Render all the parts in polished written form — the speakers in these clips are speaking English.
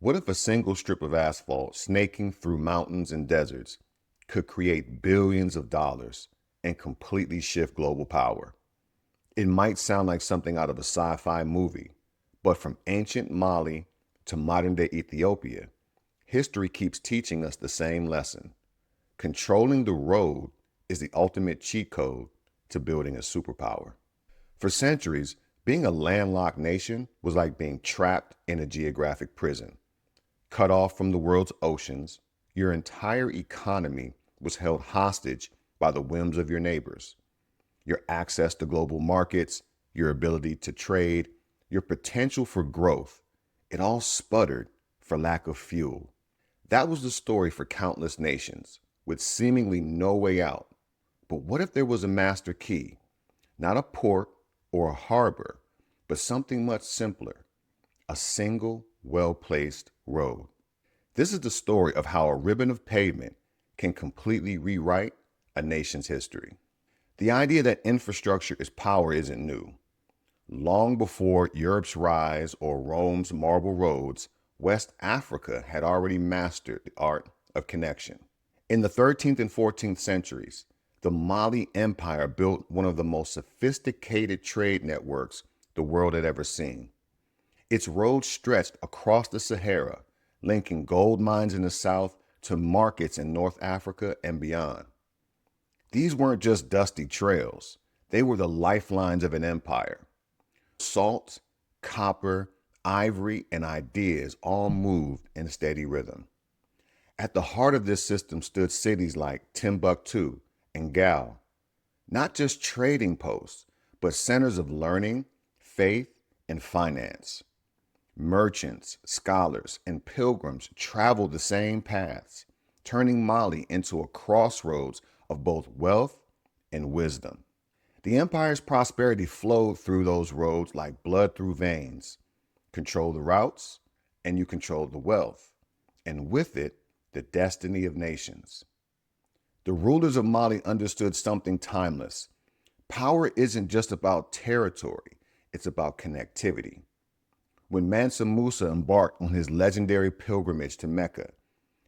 What if a single strip of asphalt snaking through mountains and deserts could create billions of dollars and completely shift global power? It might sound like something out of a sci-fi movie, but from ancient Mali to modern-day Ethiopia, history keeps teaching us the same lesson. Controlling the road is the ultimate cheat code to building a superpower. For centuries, being a landlocked nation was like being trapped in a geographic prison. Cut off from the world's oceans, your entire economy was held hostage by the whims of your neighbors. Your access to global markets, your ability to trade, your potential for growth, it all sputtered for lack of fuel. That was the story for countless nations, with seemingly no way out. But what if there was a master key? Not a port or a harbor, but something much simpler: a single, well-placed road. This is the story of how a ribbon of pavement can completely rewrite a nation's history. The idea that infrastructure is power isn't new. Long before Europe's rise or Rome's marble roads, West Africa had already mastered the art of connection. In the 13th and 14th centuries, the Mali Empire built one of the most sophisticated trade networks the world had ever seen. Its roads stretched across the Sahara, linking gold mines in the south to markets in North Africa and beyond. These weren't just dusty trails. They were the lifelines of an empire. Salt, copper, ivory, and ideas all moved in steady rhythm. At the heart of this system stood cities like Timbuktu and Gao, not just trading posts, but centers of learning, faith, and finance. Merchants, scholars, and pilgrims traveled the same paths, turning Mali into a crossroads of both wealth and wisdom. The empire's prosperity flowed through those roads like blood through veins. Control the routes, and you control the wealth, and with it, the destiny of nations. The rulers of Mali understood something timeless. Power isn't just about territory, it's about connectivity. When Mansa Musa embarked on his legendary pilgrimage to Mecca,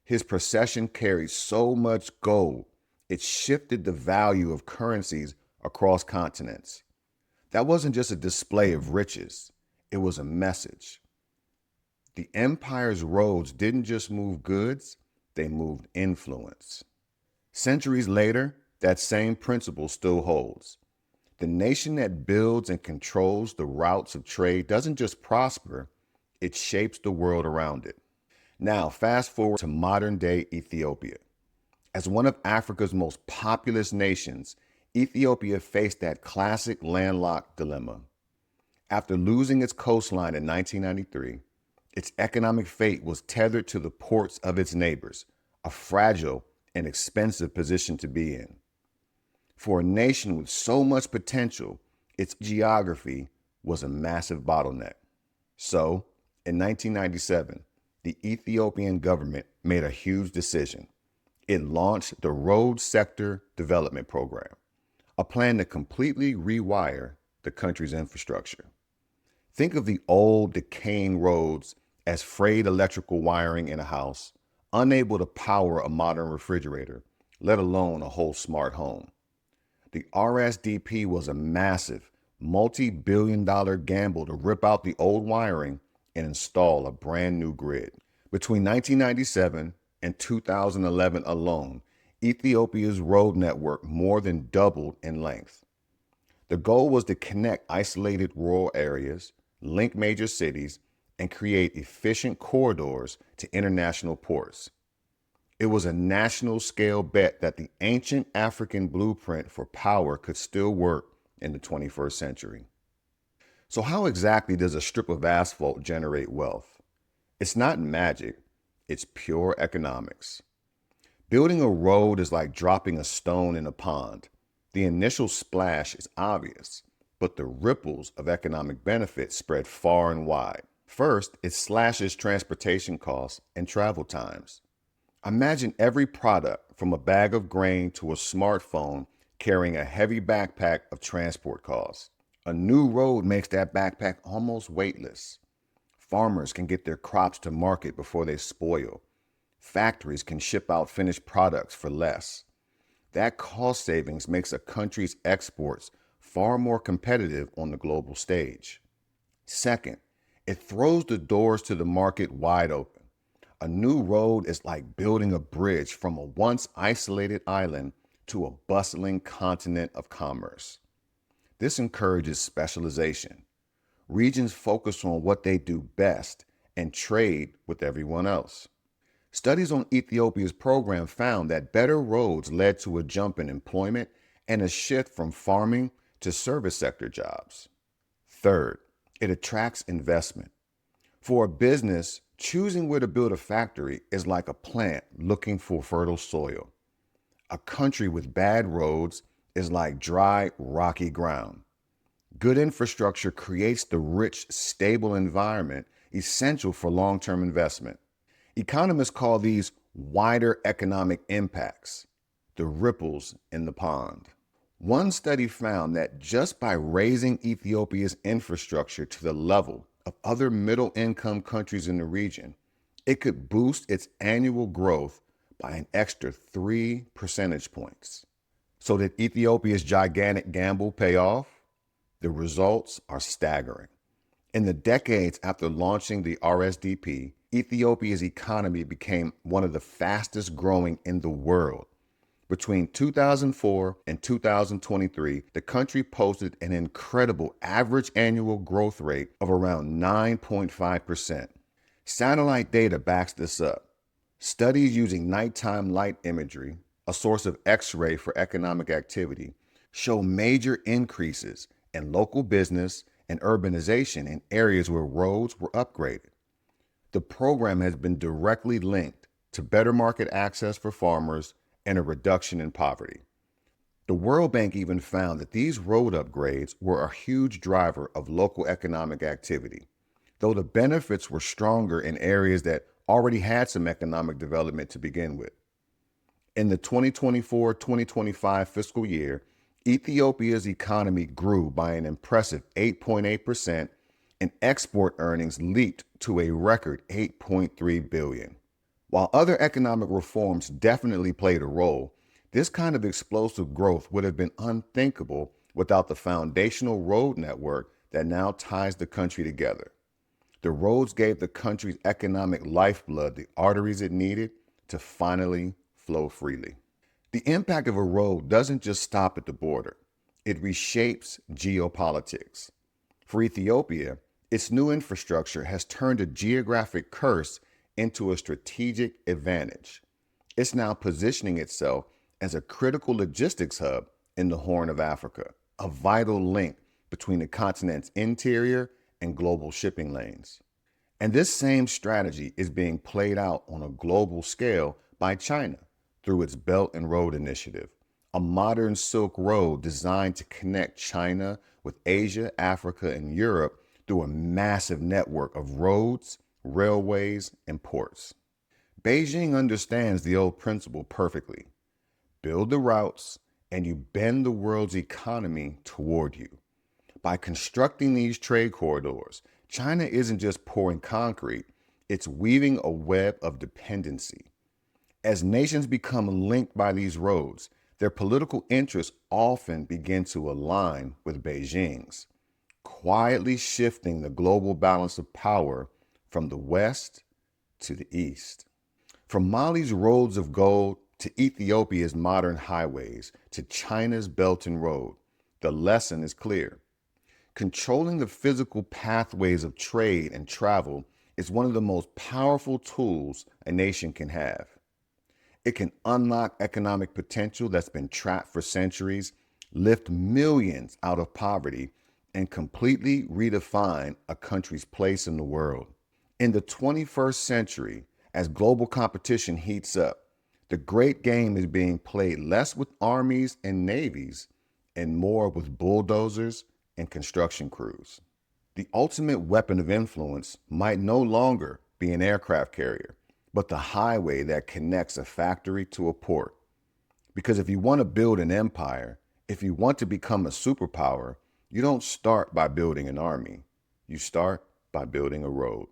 his procession carried so much gold, it shifted the value of currencies across continents. That wasn't just a display of riches, it was a message. The empire's roads didn't just move goods, they moved influence. Centuries later, that same principle still holds. The nation that builds and controls the routes of trade doesn't just prosper, it shapes the world around it. Now, fast forward to modern-day Ethiopia. As one of Africa's most populous nations, Ethiopia faced that classic landlocked dilemma. After losing its coastline in 1993, its economic fate was tethered to the ports of its neighbors, a fragile and expensive position to be in. For a nation with so much potential, its geography was a massive bottleneck. So, in 1997, the Ethiopian government made a huge decision. It launched the Road Sector Development Program, a plan to completely rewire the country's infrastructure. Think of the old, decaying roads as frayed electrical wiring in a house, unable to power a modern refrigerator, let alone a whole smart home. The RSDP was a massive, multi-billion-dollar gamble to rip out the old wiring and install a brand new grid. Between 1997 and 2011 alone, Ethiopia's road network more than doubled in length. The goal was to connect isolated rural areas, link major cities, and create efficient corridors to international ports. It was a national-scale bet that the ancient African blueprint for power could still work in the 21st century. So how exactly does a strip of asphalt generate wealth? It's not magic, it's pure economics. Building a road is like dropping a stone in a pond. The initial splash is obvious, but the ripples of economic benefit spread far and wide. First, it slashes transportation costs and travel times. Imagine every product, from a bag of grain to a smartphone, carrying a heavy backpack of transport costs. A new road makes that backpack almost weightless. Farmers can get their crops to market before they spoil. Factories can ship out finished products for less. That cost savings makes a country's exports far more competitive on the global stage. Second, it throws the doors to the market wide open. A new road is like building a bridge from a once isolated island to a bustling continent of commerce. This encourages specialization. Regions focus on what they do best and trade with everyone else. Studies on Ethiopia's program found that better roads led to a jump in employment and a shift from farming to service sector jobs. Third, it attracts investment. For a business, choosing where to build a factory is like a plant looking for fertile soil. A country with bad roads is like dry, rocky ground. Good infrastructure creates the rich, stable environment essential for long-term investment. Economists call these wider economic impacts, the ripples in the pond. One study found that just by raising Ethiopia's infrastructure to the level of other middle-income countries in the region, it could boost its annual growth by an extra 3 percentage points. So did Ethiopia's gigantic gamble pay off? The results are staggering. In the decades after launching the RSDP, Ethiopia's economy became one of the fastest growing in the world. Between 2004 and 2023, the country posted an incredible average annual growth rate of around 9.5%. Satellite data backs this up. Studies using nighttime light imagery, a source of X-ray for economic activity, show major increases in local business and urbanization in areas where roads were upgraded. The program has been directly linked to better market access for farmers and a reduction in poverty. The World Bank even found that these road upgrades were a huge driver of local economic activity, though the benefits were stronger in areas that already had some economic development to begin with. In the 2024-2025 fiscal year, Ethiopia's economy grew by an impressive 8.8%, and export earnings leaped to a record $8.3 billion. While other economic reforms definitely played a role, this kind of explosive growth would have been unthinkable without the foundational road network that now ties the country together. The roads gave the country's economic lifeblood the arteries it needed to finally flow freely. The impact of a road doesn't just stop at the border. It reshapes geopolitics. For Ethiopia, its new infrastructure has turned a geographic curse into a strategic advantage. It's now positioning itself as a critical logistics hub in the Horn of Africa, a vital link between the continent's interior and global shipping lanes. And this same strategy is being played out on a global scale by China through its Belt and Road Initiative, a modern Silk Road designed to connect China with Asia, Africa, and Europe through a massive network of roads, railways, and ports. Beijing understands the old principle perfectly. Build the routes, and you bend the world's economy toward you. By constructing these trade corridors, China isn't just pouring concrete, it's weaving a web of dependency. As nations become linked by these roads, their political interests often begin to align with Beijing's, quietly shifting the global balance of power from the West to the East. From Mali's roads of gold to Ethiopia's modern highways to China's Belt and Road, the lesson is clear. Controlling the physical pathways of trade and travel is one of the most powerful tools a nation can have. It can unlock economic potential that's been trapped for centuries, lift millions out of poverty, and completely redefine a country's place in the world. In the 21st century, as global competition heats up, the great game is being played less with armies and navies and more with bulldozers and construction crews. The ultimate weapon of influence might no longer be an aircraft carrier, but the highway that connects a factory to a port. Because if you want to build an empire, if you want to become a superpower, you don't start by building an army. You start by building a road.